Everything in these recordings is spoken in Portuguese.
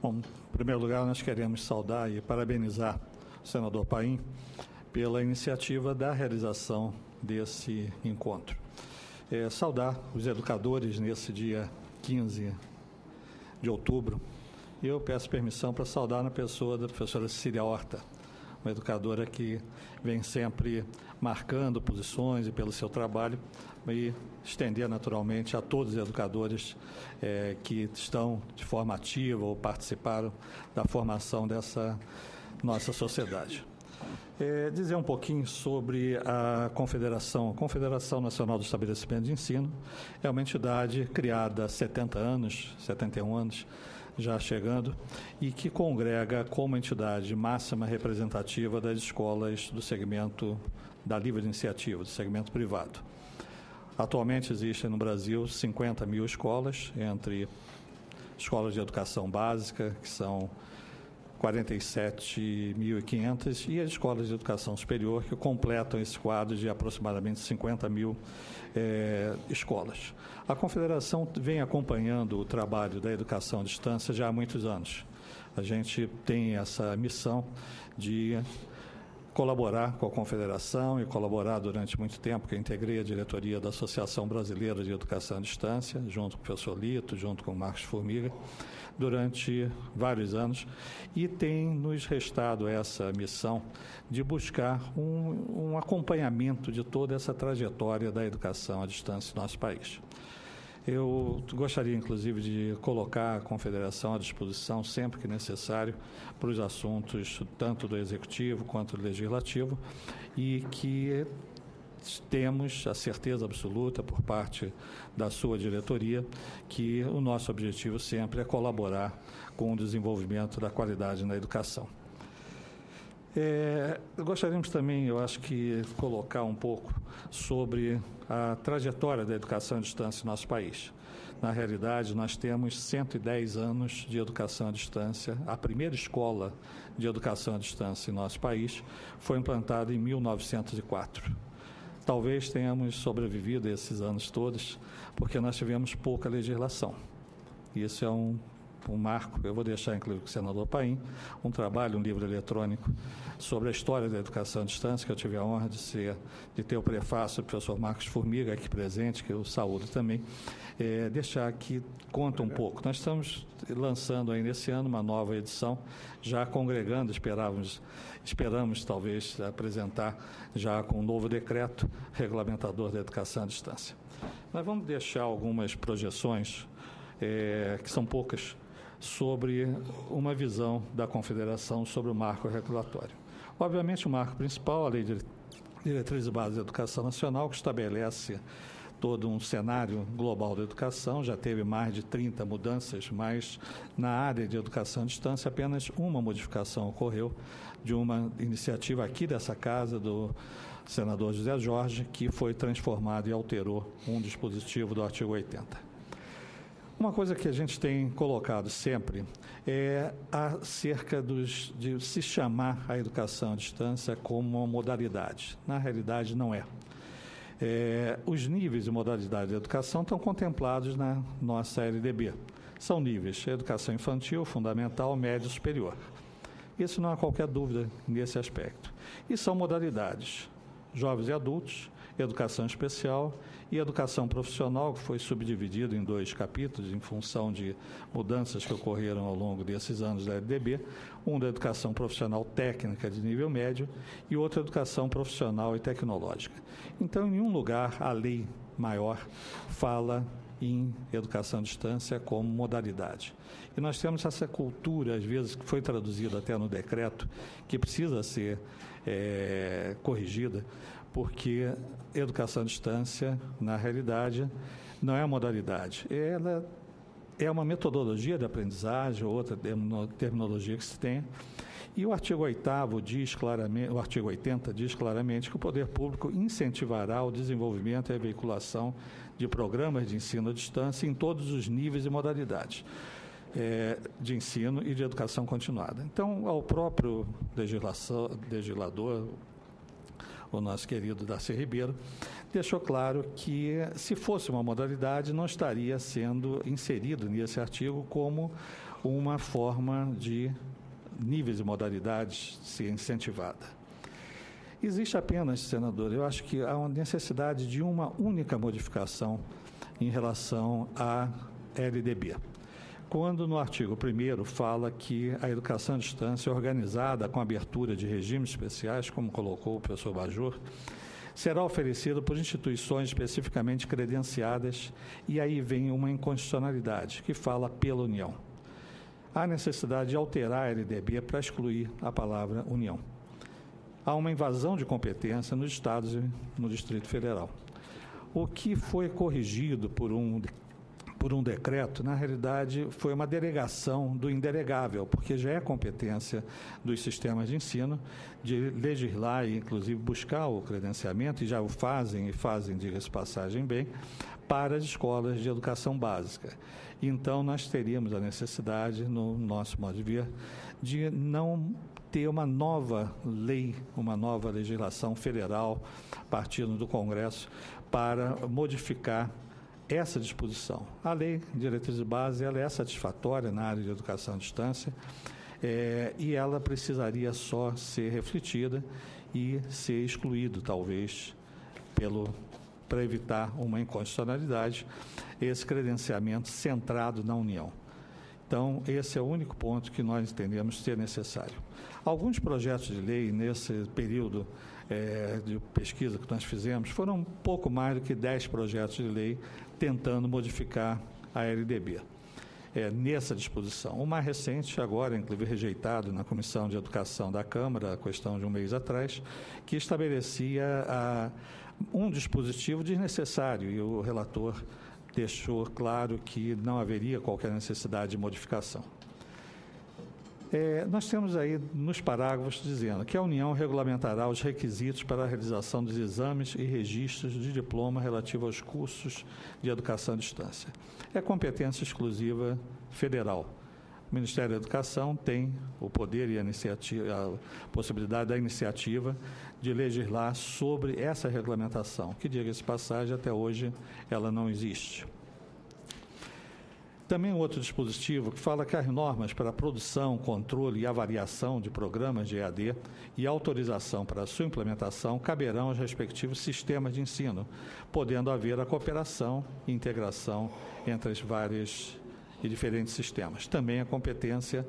Bom, em primeiro lugar, nós queremos saudar e parabenizar o senador Paim pela iniciativa da realização desse encontro. Saudar os educadores nesse dia 15 de outubro. E eu peço permissão para saudar na pessoa da professora Cecília Horta, uma educadora que vem sempre marcando posições e pelo seu trabalho, e estender naturalmente a todos os educadores que estão de forma ativa ou participaram da formação dessa nossa sociedade. Dizer um pouquinho sobre a Confederação. A Confederação Nacional do Estabelecimento de Ensino é uma entidade criada há 70 anos, 71 anos, já chegando, e que congrega como entidade máxima representativa das escolas do segmento da livre iniciativa, do segmento privado. Atualmente existem no Brasil 50 mil escolas, entre escolas de educação básica, que são 47.500, e as escolas de educação superior, que completam esse quadro de aproximadamente 50 mil escolas. A Confederação vem acompanhando o trabalho da educação à distância já há muitos anos. A gente tem essa missão de colaborar com a Confederação e colaborar durante muito tempo, que eu integrei a diretoria da Associação Brasileira de Educação à Distância, junto com o professor Lito, junto com o Marcos Formiga, durante vários anos, e tem nos restado essa missão de buscar um acompanhamento de toda essa trajetória da educação à distância no nosso país. Eu gostaria, inclusive, de colocar a Confederação à disposição, sempre que necessário, para os assuntos tanto do Executivo quanto do Legislativo, e que temos a certeza absoluta, por parte da sua diretoria, que o nosso objetivo sempre é colaborar com o desenvolvimento da qualidade na educação. Gostaríamos também, eu acho que, colocar um pouco sobre a trajetória da educação à distância no nosso país. Na realidade, nós temos 110 anos de educação à distância. A primeira escola de educação à distância em nosso país foi implantada em 1904. Talvez tenhamos sobrevivido a esses anos todos, porque nós tivemos pouca legislação. Isso é um marco. Eu vou deixar, inclusive, com o senador Paim, um trabalho, um livro eletrônico sobre a história da educação à distância, que eu tive a honra de ter o prefácio do professor Marcos Formiga aqui presente, que eu saúdo também, deixar que conta um pouco. Nós estamos lançando aí nesse ano uma nova edição, já congregando, esperamos talvez apresentar já com um novo decreto regulamentador da educação à distância. Nós vamos deixar algumas projeções, que são poucas, sobre uma visão da Confederação sobre o marco regulatório. Obviamente, o marco principal, a Lei de Diretrizes e Bases da Educação Nacional, que estabelece todo um cenário global da educação, já teve mais de 30 mudanças, mas na área de educação à distância apenas uma modificação ocorreu de uma iniciativa aqui dessa casa, do senador José Jorge, que foi transformado e alterou um dispositivo do artigo 80. Uma coisa que a gente tem colocado sempre é acerca de se chamar a educação à distância como uma modalidade. Na realidade, não é. Os níveis e modalidades de educação estão contemplados na nossa LDB. São níveis: educação infantil, fundamental, médio e superior. Isso não há qualquer dúvida nesse aspecto. E são modalidades: jovens e adultos, educação especial e educação profissional, que foi subdividido em 2 capítulos em função de mudanças que ocorreram ao longo desses anos da LDB, um da educação profissional técnica de nível médio e outro educação profissional e tecnológica. Então, em nenhum lugar a lei maior fala em educação à distância como modalidade. E nós temos essa cultura, às vezes, que foi traduzida até no decreto, que precisa ser corrigida, porque educação à distância, na realidade, não é modalidade. Ela é uma metodologia de aprendizagem, outra terminologia que se tem. E o artigo 8º diz claramente, o artigo 80 diz claramente que o poder público incentivará o desenvolvimento e a veiculação de programas de ensino à distância em todos os níveis e modalidades de ensino e de educação continuada. Então, ao próprio legislador, o nosso querido Darcy Ribeiro, deixou claro que, se fosse uma modalidade, não estaria sendo inserido nesse artigo como uma forma de níveis e modalidades ser incentivada. Existe apenas, senador, eu acho que há uma necessidade de uma única modificação em relação à LDB. Quando no artigo 1º fala que a educação à distância é organizada com abertura de regimes especiais, como colocou o professor Bajor, será oferecida por instituições especificamente credenciadas, e aí vem uma inconstitucionalidade, que fala pela União. Há necessidade de alterar a LDB para excluir a palavra União. Há uma invasão de competência nos estados e no Distrito Federal. O que foi corrigido por um decreto, na realidade, foi uma delegação do indelegável, porque já é competência dos sistemas de ensino de legislar e, inclusive, buscar o credenciamento, e já o fazem, diga-se passagem bem, para as escolas de educação básica. Então, nós teríamos a necessidade, no nosso modo de ver, de não ter uma nova lei, uma nova legislação federal, partindo do Congresso, para modificar essa disposição. A lei de diretriz de base ela é satisfatória na área de educação à distância, e ela precisaria só ser refletida e ser excluído, talvez, para evitar uma inconstitucionalidade, esse credenciamento centrado na União. Então, esse é o único ponto que nós entendemos ser necessário. Alguns projetos de lei, nesse período de pesquisa que nós fizemos, foram um pouco mais do que 10 projetos de lei tentando modificar a LDB. Nessa disposição. O mais recente, agora, inclusive rejeitado na Comissão de Educação da Câmara, a questão de um mês atrás, que estabelecia um dispositivo desnecessário, e o relator deixou claro que não haveria qualquer necessidade de modificação. Nós temos aí nos parágrafos dizendo que a União regulamentará os requisitos para a realização dos exames e registros de diploma relativo aos cursos de educação à distância. É competência exclusiva federal. O Ministério da Educação tem o poder e a possibilidade da iniciativa de legislar sobre essa regulamentação, que, diga-se de passagem, até hoje ela não existe. Também outro dispositivo que fala que as normas para a produção, controle e avaliação de programas de EAD e autorização para a sua implementação caberão aos respectivos sistemas de ensino, podendo haver a cooperação e integração entre as várias e diferentes sistemas. Também a competência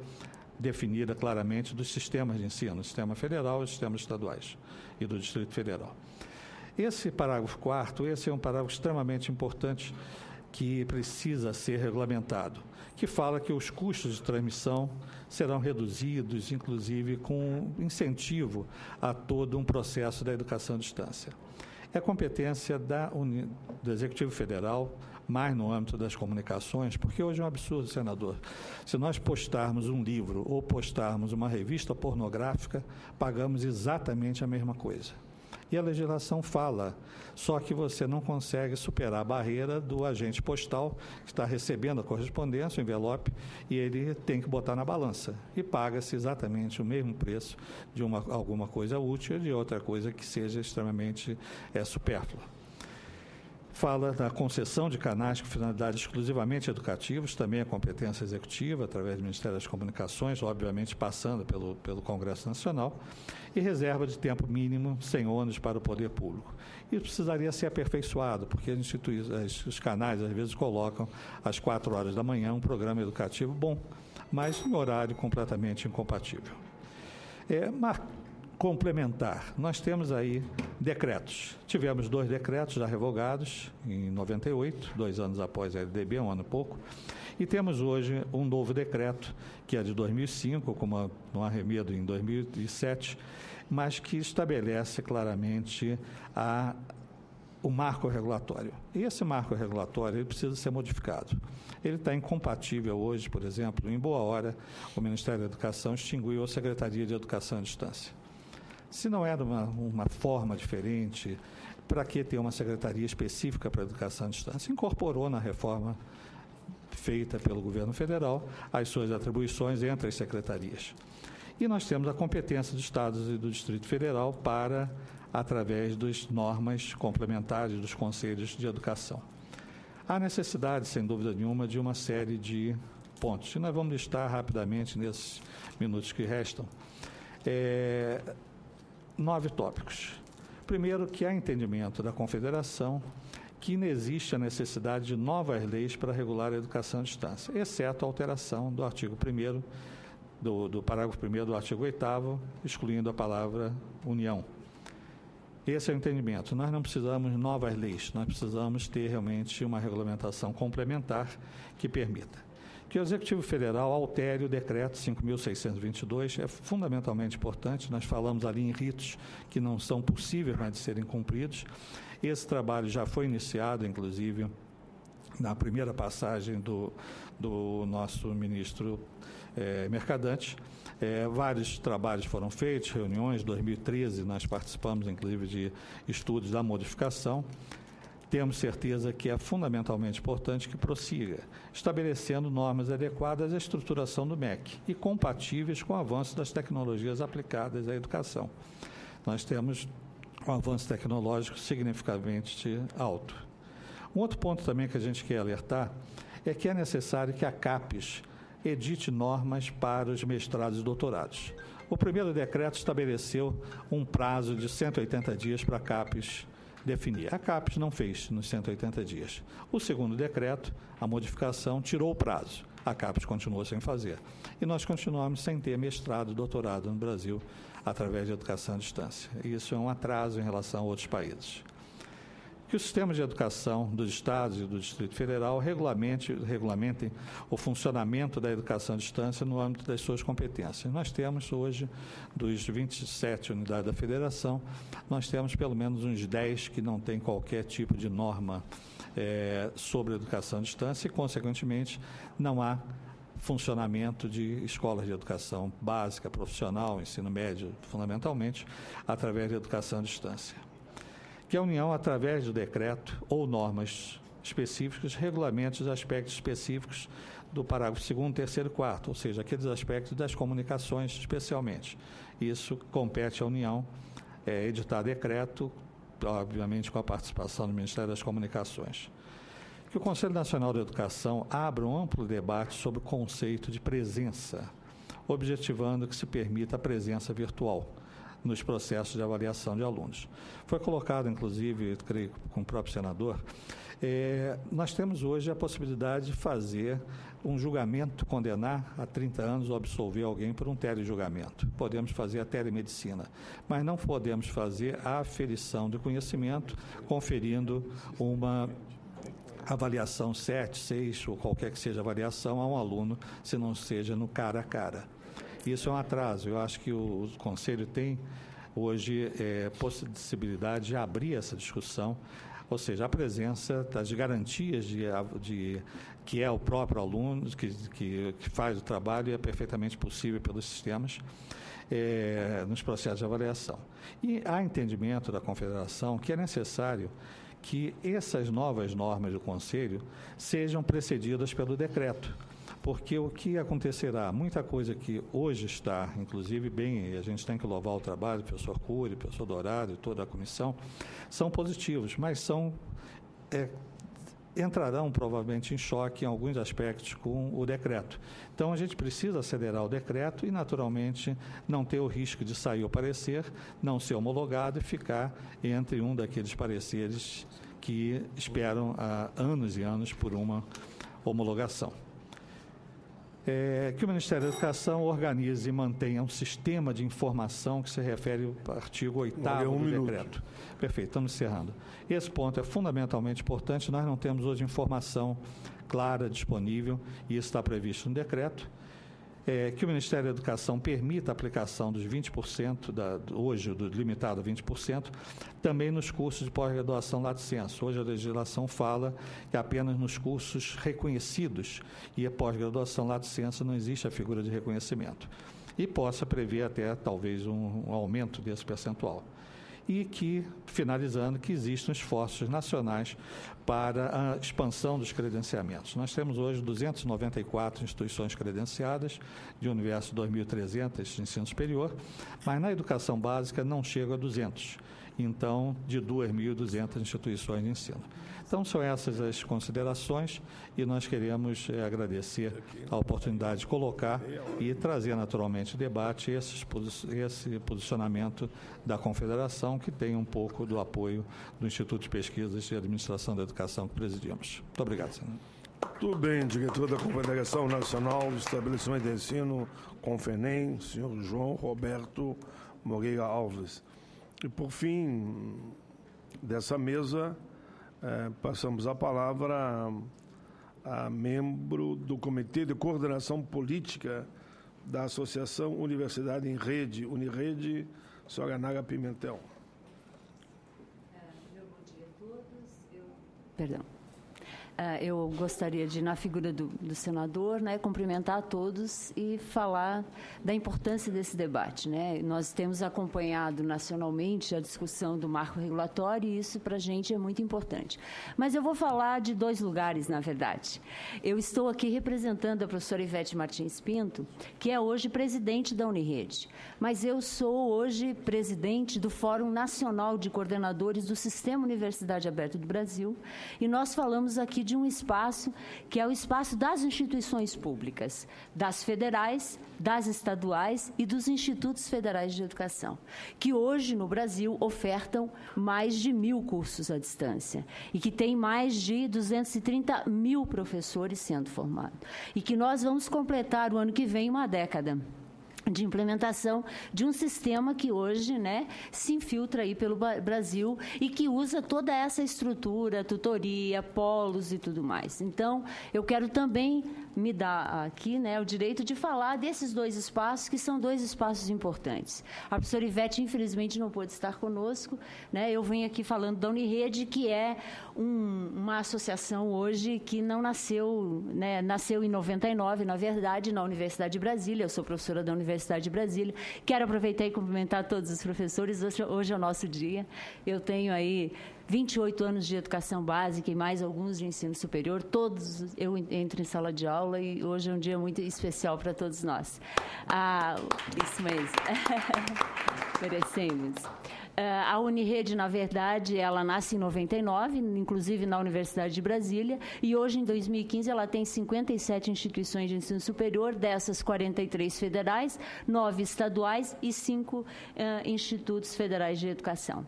definida claramente dos sistemas de ensino, sistema federal e sistemas estaduais e do Distrito Federal. Esse parágrafo 4º, esse é um parágrafo extremamente importante que precisa ser regulamentado, que fala que os custos de transmissão serão reduzidos, inclusive com incentivo a todo um processo da educação à distância. É competência do Executivo Federal, mais no âmbito das comunicações, porque hoje é um absurdo, senador. Se nós postarmos um livro ou postarmos uma revista pornográfica, pagamos exatamente a mesma coisa. E a legislação fala, só que você não consegue superar a barreira do agente postal que está recebendo a correspondência, o envelope, e ele tem que botar na balança. E paga-se exatamente o mesmo preço de alguma coisa útil e de outra coisa que seja extremamente supérflua. Fala da concessão de canais com finalidades exclusivamente educativas, também a competência executiva, através do Ministério das Comunicações, obviamente passando pelo Congresso Nacional, e reserva de tempo mínimo sem ônus para o poder público. Isso precisaria ser aperfeiçoado, porque os canais, às vezes, colocam às 4 horas da manhã um programa educativo bom, mas em horário completamente incompatível. Complementar, nós temos aí decretos. Tivemos 2 decretos já revogados em 98, 2 anos após a LDB, um ano e pouco, e temos hoje um novo decreto, que é de 2005, com um arremedo em 2007, mas que estabelece claramente o marco regulatório. E esse marco regulatório ele precisa ser modificado. Ele está incompatível hoje, por exemplo, em boa hora, o Ministério da Educação extinguiu a Secretaria de Educação à Distância. Se não era uma forma diferente, para que ter uma secretaria específica para a educação à distância? Incorporou na reforma feita pelo governo federal as suas atribuições entre as secretarias. E nós temos a competência dos estados e do Distrito Federal para, através das normas complementares dos conselhos de educação. Há necessidade, sem dúvida nenhuma, de uma série de pontos, e nós vamos listar rapidamente nesses minutos que restam, 9 tópicos. Primeiro, que há entendimento da Confederação que não existe a necessidade de novas leis para regular a educação à distância, exceto a alteração do artigo 1º, do parágrafo 1º do artigo 8º, excluindo a palavra União. Esse é o entendimento. Nós não precisamos de novas leis, nós precisamos ter realmente uma regulamentação complementar que permita que o Executivo Federal altere o decreto 5.622, é fundamentalmente importante, nós falamos ali em ritos que não são possíveis mais de serem cumpridos. Esse trabalho já foi iniciado, inclusive, na primeira passagem do nosso ministro Mercadante. Vários trabalhos foram feitos, reuniões, em 2013 nós participamos, inclusive, de estudos da modificação. Temos certeza que é fundamentalmente importante que prossiga, estabelecendo normas adequadas à estruturação do MEC e compatíveis com o avanço das tecnologias aplicadas à educação. Nós temos um avanço tecnológico significativamente alto. Um outro ponto também que a gente quer alertar é que é necessário que a CAPES edite normas para os mestrados e doutorados. O primeiro decreto estabeleceu um prazo de 180 dias para a CAPES definir. A CAPES não fez nos 180 dias. O segundo decreto, a modificação, tirou o prazo. A CAPES continuou sem fazer. E nós continuamos sem ter mestrado e doutorado no Brasil através de educação à distância. E isso é um atraso em relação a outros países. Que os sistemas de educação dos estados e do Distrito Federal regulamentem o funcionamento da educação à distância no âmbito das suas competências. Nós temos hoje, dos 27 unidades da Federação, nós temos pelo menos uns 10 que não têm qualquer tipo de norma sobre a educação à distância e, consequentemente, não há funcionamento de escolas de educação básica, profissional, ensino médio, fundamentalmente, através da educação à distância. Que a União, através do decreto ou normas específicas, regulamente os aspectos específicos do parágrafo 2º, 3º e 4º, ou seja, aqueles aspectos das comunicações especialmente. Isso compete à União editar decreto, obviamente com a participação do Ministério das Comunicações. Que o Conselho Nacional de Educação abra um amplo debate sobre o conceito de presença, objetivando que se permita a presença virtual nos processos de avaliação de alunos. Foi colocado, inclusive, creio, com o próprio senador, nós temos hoje a possibilidade de fazer um julgamento, condenar a 30 anos ou absolver alguém por um telejulgamento. Podemos fazer a telemedicina, mas não podemos fazer a aferição de conhecimento conferindo uma avaliação 7, 6 ou qualquer que seja a avaliação a um aluno, se não seja no cara a cara. Isso é um atraso. Eu acho que o Conselho tem hoje possibilidade de abrir essa discussão, ou seja, a presença das garantias que é o próprio aluno que faz o trabalho e é perfeitamente possível pelos sistemas nos processos de avaliação. E há entendimento da Confederação que é necessário que essas novas normas do Conselho sejam precedidas pelo decreto. Porque o que acontecerá, muita coisa que hoje está, inclusive bem, a gente tem que louvar o trabalho do professor Cury, professor Dourado e toda a comissão, são positivos, mas entrarão provavelmente em choque em alguns aspectos com o decreto. Então a gente precisa acelerar o decreto e, naturalmente, não ter o risco de sair o parecer, não ser homologado e ficar entre um daqueles pareceres que esperam há anos e anos por uma homologação. Que o Ministério da Educação organize e mantenha um sistema de informação que se refere ao artigo 8º do decreto. Perfeito, estamos encerrando. Esse ponto é fundamentalmente importante, nós não temos hoje informação clara, disponível, e isso está previsto no decreto. Que o Ministério da Educação permita a aplicação dos 20%, hoje do limitado a 20%, também nos cursos de pós-graduação lato sensu. Hoje a legislação fala que apenas nos cursos reconhecidos e a pós-graduação lato sensu não existe a figura de reconhecimento. E possa prever até, talvez, um aumento desse percentual. E que, finalizando, que existam esforços nacionais para a expansão dos credenciamentos. Nós temos hoje 294 instituições credenciadas, de um universo de 2.300 de ensino superior, mas na educação básica não chega a 200. então, de 2.200 instituições de ensino. Então, são essas as considerações e nós queremos agradecer a oportunidade de colocar e trazer naturalmente debate esse posicionamento da Confederação, que tem um pouco do apoio do Instituto de Pesquisas e Administração da Educação que presidimos. Muito obrigado, senhor. Tudo bem, diretor da Confederação Nacional de Estabelecimento de Ensino, Confenem, senhor João Roberto Moreira Alves. E, por fim, dessa mesa, passamos a palavra a membro do Comitê de Coordenação Política da Associação Universidade em Rede, Unirede, senhora Nara Pimentel. Meu bom dia a todos. Perdão. Eu gostaria de, na figura do senador, cumprimentar a todos e falar da importância desse debate. Nós temos acompanhado nacionalmente a discussão do marco regulatório e isso, para a gente, é muito importante. Mas eu vou falar de dois lugares, na verdade. Eu estou aqui representando a professora Ivete Martins Pinto, que é hoje presidente da Unirede. Mas eu sou hoje presidente do Fórum Nacional de Coordenadores do Sistema Universidade Aberta do Brasil e nós falamos aqui de um espaço que é o espaço das instituições públicas, das federais, das estaduais e dos institutos federais de educação, que hoje no Brasil ofertam mais de 1.000 cursos à distância e que tem mais de 230 mil professores sendo formados e que nós vamos completar o ano que vem uma década de implementação de um sistema que hoje se infiltra aí pelo Brasil e que usa toda essa estrutura, tutoria, polos e tudo mais. Então, eu quero também me dar aqui o direito de falar desses dois espaços, que são dois espaços importantes. A professora Ivete, infelizmente, não pôde estar conosco. Eu venho aqui falando da Unirede, que é uma associação hoje que não nasceu, nasceu em 99, na verdade, na Universidade de Brasília. Eu sou professora da Universidade de Brasília. Quero aproveitar e cumprimentar todos os professores. Hoje é o nosso dia. Eu tenho aí 28 anos de educação básica e mais alguns de ensino superior. Todos eu entro em sala de aula e hoje é um dia muito especial para todos nós. Isso mesmo. Merecemos. A Unirede, na verdade, ela nasce em 99, inclusive na Universidade de Brasília, e hoje, em 2015, ela tem 57 instituições de ensino superior, dessas 43 federais, 9 estaduais e 5 institutos federais de educação.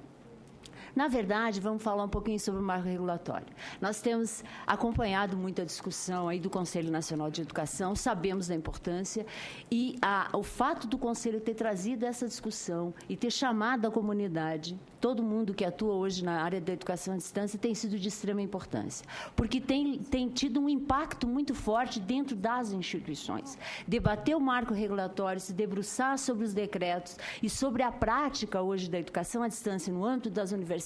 Na verdade, vamos falar um pouquinho sobre o marco regulatório. Nós temos acompanhado muita discussão aí do Conselho Nacional de Educação, sabemos da importância e o fato do Conselho ter trazido essa discussão e ter chamado a comunidade, todo mundo que atua hoje na área da educação à distância, tem sido de extrema importância, porque tem tido um impacto muito forte dentro das instituições. Debater o marco regulatório, se debruçar sobre os decretos e sobre a prática hoje da educação à distância no âmbito das universidades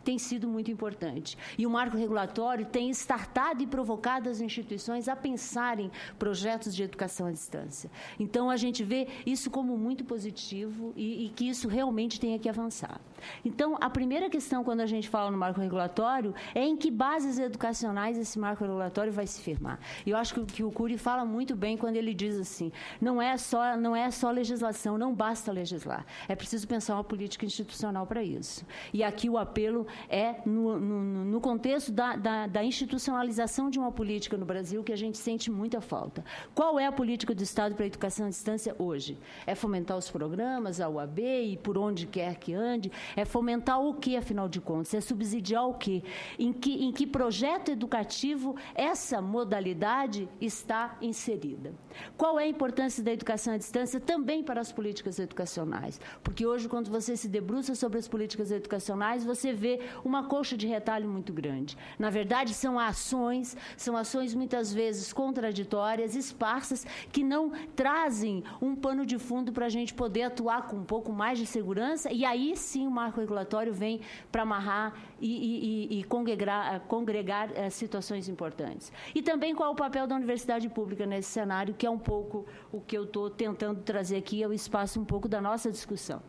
tem sido muito importante. E o marco regulatório tem startado e provocado as instituições a pensarem projetos de educação à distância. Então, a gente vê isso como muito positivo e que isso realmente tenha que avançar. Então, a primeira questão, quando a gente fala no marco regulatório, é em que bases educacionais esse marco regulatório vai se firmar. E eu acho que o Cury fala muito bem quando ele diz assim, não é só legislação, não basta legislar. É preciso pensar uma política institucional para isso. E aqui o apelo é no contexto da institucionalização de uma política no Brasil que a gente sente muita falta. Qual é a política do Estado para a educação à distância hoje? É fomentar os programas, a UAB e por onde quer que ande? É fomentar o quê, afinal de contas? É subsidiar o quê? Em que projeto educativo essa modalidade está inserida? Qual é a importância da educação à distância também para as políticas educacionais? Porque hoje, quando você se debruça sobre as políticas educacionais, você vê uma coxa de retalho muito grande. Na verdade, são ações muitas vezes contraditórias, esparsas, que não trazem um pano de fundo para a gente poder atuar com um pouco mais de segurança, e aí sim o marco regulatório vem para amarrar e congregar situações importantes. E também qual é o papel da universidade pública nesse cenário, que é um pouco o que eu estou tentando trazer aqui, é o espaço um pouco da nossa discussão.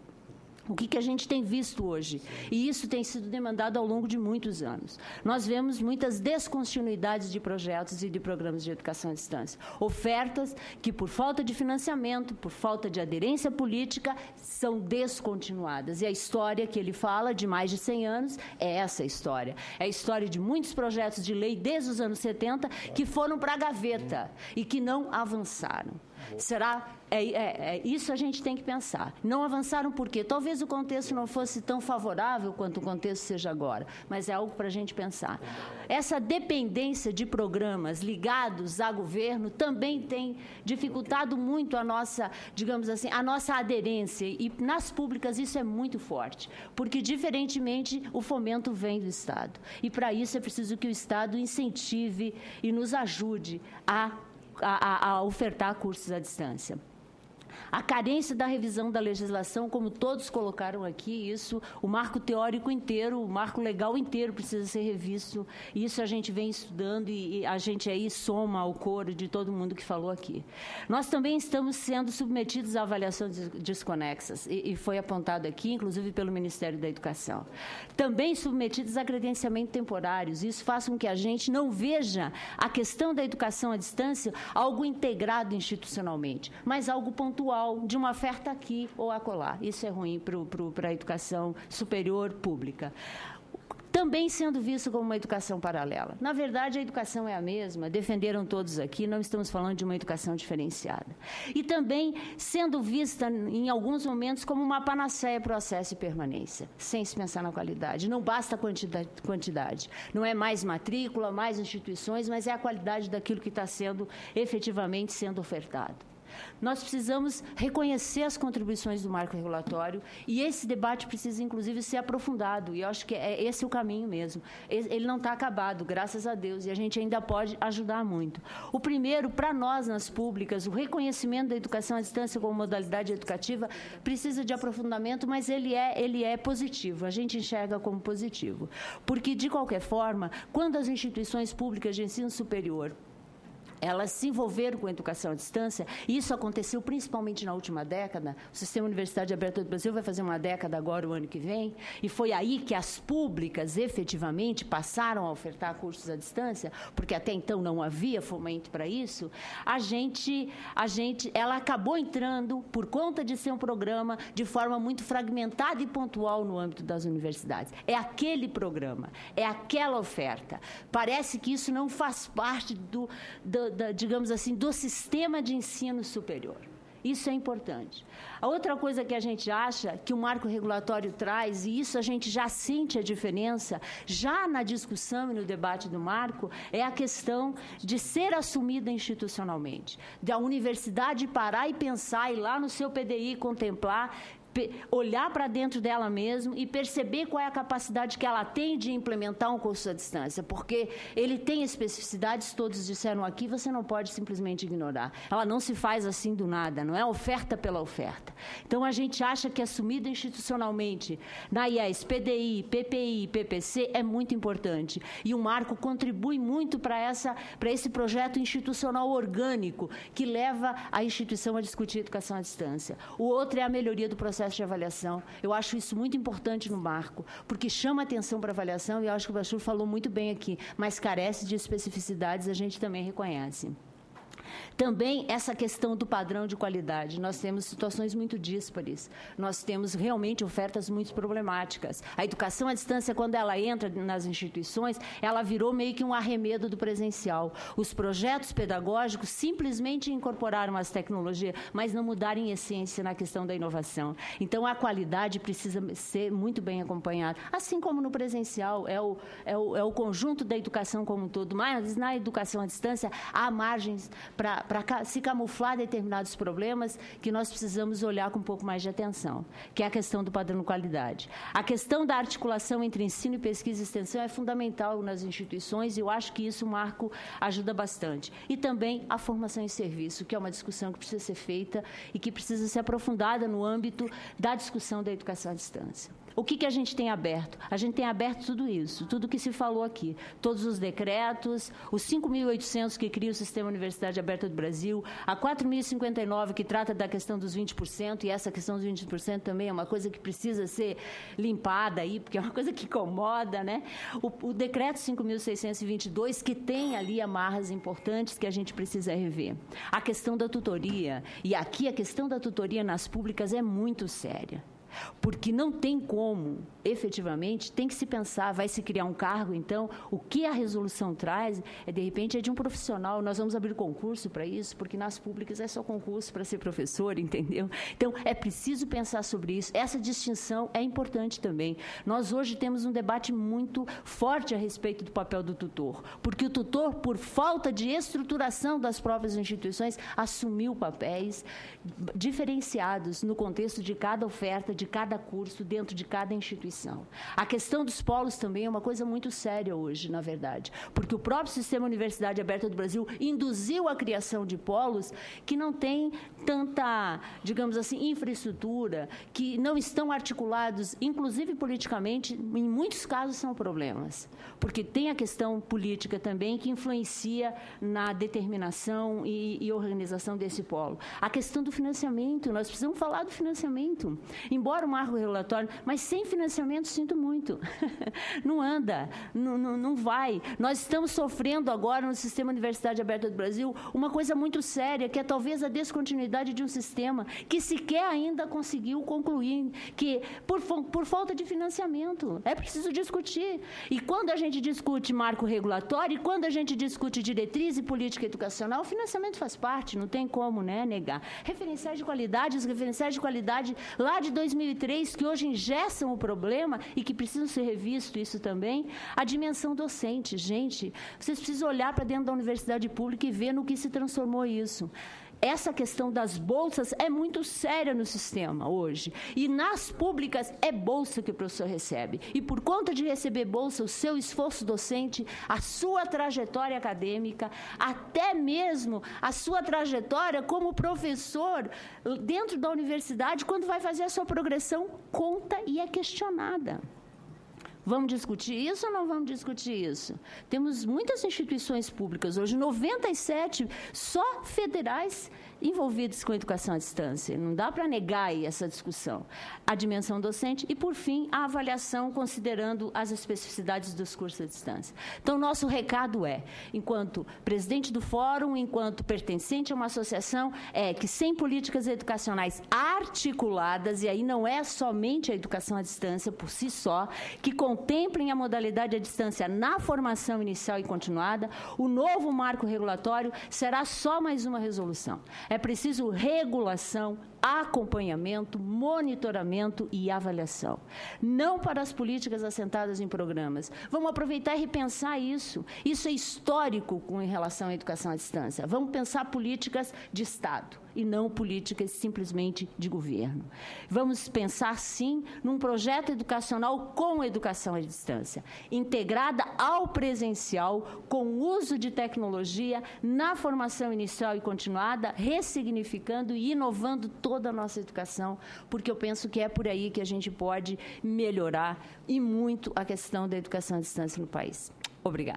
O que a gente tem visto hoje? E isso tem sido demandado ao longo de muitos anos. Nós vemos muitas descontinuidades de projetos e de programas de educação à distância. Ofertas que, por falta de financiamento, por falta de aderência política, são descontinuadas. E a história que ele fala, de mais de 100 anos, é essa história. É a história de muitos projetos de lei desde os anos 70 que foram para a gaveta e que não avançaram. Isso a gente tem que pensar. Não avançaram por quê? Talvez o contexto não fosse tão favorável quanto o contexto seja agora, mas é algo para a gente pensar. Essa dependência de programas ligados a governo também tem dificultado muito a nossa, digamos assim, a nossa aderência, e nas públicas isso é muito forte, porque diferentemente o fomento vem do Estado. E para isso é preciso que o Estado incentive e nos ajude a ofertar cursos à distância. A carência da revisão da legislação, como todos colocaram aqui, isso, o marco teórico inteiro, o marco legal inteiro precisa ser revisto. Isso a gente vem estudando e a gente aí soma ao coro de todo mundo que falou aqui. Nós também estamos sendo submetidos a avaliações desconexas, e foi apontado aqui, inclusive pelo Ministério da Educação. Também submetidos a credenciamento temporários. Isso faz com que a gente não veja a questão da educação à distância algo integrado institucionalmente, mas algo pontual, de uma oferta aqui ou acolá. Isso é ruim para a educação superior pública. Também sendo visto como uma educação paralela. Na verdade, a educação é a mesma, defenderam todos aqui, não estamos falando de uma educação diferenciada. E também sendo vista, em alguns momentos, como uma panaceia para o acesso e permanência, sem se pensar na qualidade. Não basta a quantidade. Não é mais matrícula, mais instituições, mas é a qualidade daquilo que está sendo efetivamente sendo ofertado. Nós precisamos reconhecer as contribuições do marco regulatório e esse debate precisa, inclusive, ser aprofundado. E eu acho que esse é o caminho mesmo. Ele não está acabado, graças a Deus, e a gente ainda pode ajudar muito. O primeiro, para nós, nas públicas, o reconhecimento da educação à distância como modalidade educativa precisa de aprofundamento, mas ele é positivo. A gente enxerga como positivo. Porque, de qualquer forma, quando as instituições públicas de ensino superior elas se envolveram com a educação à distância, e isso aconteceu principalmente na última década. O Sistema Universidade Aberta do Brasil vai fazer uma década agora, o ano que vem, e foi aí que as públicas efetivamente passaram a ofertar cursos à distância, porque até então não havia fomento para isso. Ela acabou entrando, por conta de ser um programa, de forma muito fragmentada e pontual no âmbito das universidades. É aquele programa, é aquela oferta. Parece que isso não faz parte digamos assim, do sistema de ensino superior. Isso é importante. A outra coisa que a gente acha que o marco regulatório traz, e isso a gente já sente a diferença, já na discussão e no debate do marco, é a questão de ser assumida institucionalmente. Da universidade parar e pensar, e lá no seu PDI contemplar, olhar para dentro dela mesma e perceber qual é a capacidade que ela tem de implementar um curso à distância, porque ele tem especificidades, todos disseram aqui, você não pode simplesmente ignorar. Ela não se faz assim do nada, não é oferta pela oferta. Então, a gente acha que assumida institucionalmente na IES, PDI, PPI, PPC é muito importante. E o marco contribui muito para esse projeto institucional orgânico que leva a instituição a discutir educação à distância. O outro é a melhoria do processo de avaliação. Eu acho isso muito importante no marco, porque chama atenção para a avaliação, e eu acho que o Bachur falou muito bem aqui, mas carece de especificidades, a gente também reconhece. Também essa questão do padrão de qualidade. Nós temos situações muito díspares. Nós temos realmente ofertas muito problemáticas. A educação à distância, quando ela entra nas instituições, ela virou meio que um arremedo do presencial. Os projetos pedagógicos simplesmente incorporaram as tecnologias, mas não mudaram em essência na questão da inovação. Então, a qualidade precisa ser muito bem acompanhada. Assim como no presencial, é o conjunto da educação como um todo. Mas na educação à distância, há margens para se camuflar determinados problemas que nós precisamos olhar com um pouco mais de atenção, que é a questão do padrão de qualidade. A questão da articulação entre ensino e pesquisa e extensão é fundamental nas instituições, e eu acho que isso o marco ajuda bastante. E também a formação em serviço, que é uma discussão que precisa ser feita e que precisa ser aprofundada no âmbito da discussão da educação à distância. O que a gente tem aberto? A gente tem aberto tudo isso, tudo que se falou aqui. Todos os decretos, os 5.800 que cria o Sistema Universidade Aberta do Brasil, a 4.059 que trata da questão dos 20%, e essa questão dos 20% também é uma coisa que precisa ser limpada aí, porque é uma coisa que incomoda, né? O decreto 5.622, que tem ali amarras importantes que a gente precisa rever. A questão da tutoria, e aqui a questão da tutoria nas públicas é muito séria. Porque não tem como, efetivamente, tem que se pensar, vai se criar um cargo, então, o que a resolução traz, de repente, é de um profissional, nós vamos abrir concurso para isso, porque nas públicas é só concurso para ser professor, entendeu? Então, é preciso pensar sobre isso, essa distinção é importante também. Nós hoje temos um debate muito forte a respeito do papel do tutor, porque o tutor, por falta de estruturação das próprias instituições, assumiu papéis diferenciados no contexto de cada oferta, de cada curso, dentro de cada instituição. A questão dos polos também é uma coisa muito séria hoje, na verdade, porque o próprio Sistema Universidade Aberta do Brasil induziu a criação de polos que não têm tanta, digamos assim, infraestrutura, que não estão articulados, inclusive politicamente, em muitos casos são problemas, porque tem a questão política também que influencia na determinação e organização desse polo. A questão do financiamento, nós precisamos falar do financiamento. Embora o marco regulatório, mas sem financiamento, sinto muito. Não anda, não vai. Nós estamos sofrendo agora no Sistema Universidade Aberta do Brasil uma coisa muito séria, que é talvez a descontinuidade de um sistema que sequer ainda conseguiu concluir, que por falta de financiamento. É preciso discutir. E quando a gente discute marco regulatório, e quando a gente discute diretriz e política educacional, o financiamento faz parte, não tem como, né, negar. Referenciais de qualidade, os referenciais de qualidade lá de 2003, que hoje engessam o problema e que precisam ser revisto isso também, a dimensão docente. Gente, vocês precisam olhar para dentro da universidade pública e ver no que se transformou isso. Essa questão das bolsas é muito séria no sistema hoje. E nas públicas é bolsa que o professor recebe. E por conta de receber bolsa, o seu esforço docente, a sua trajetória acadêmica, até mesmo a sua trajetória como professor dentro da universidade, quando vai fazer a sua progressão, conta e é questionada. Vamos discutir isso ou não vamos discutir isso? Temos muitas instituições públicas hoje, 97 só federais envolvidos com educação à distância. Não dá para negar aí essa discussão. A dimensão docente e, por fim, a avaliação considerando as especificidades dos cursos à distância. Então, nosso recado é, enquanto presidente do fórum, enquanto pertencente a uma associação, é que sem políticas educacionais articuladas, e aí não é somente a educação à distância por si só, que contemplem a modalidade à distância na formação inicial e continuada, o novo marco regulatório será só mais uma resolução. É preciso regulação, acompanhamento, monitoramento e avaliação. Não para as políticas assentadas em programas. Vamos aproveitar e repensar isso. Isso é histórico com relação à educação à distância. Vamos pensar políticas de Estado e não políticas simplesmente de governo. Vamos pensar, sim, num projeto educacional com educação à distância, integrada ao presencial, com uso de tecnologia na formação inicial e continuada, ressignificando e inovando toda a nossa educação, porque eu penso que é por aí que a gente pode melhorar e muito a questão da educação à distância no país. Obrigada.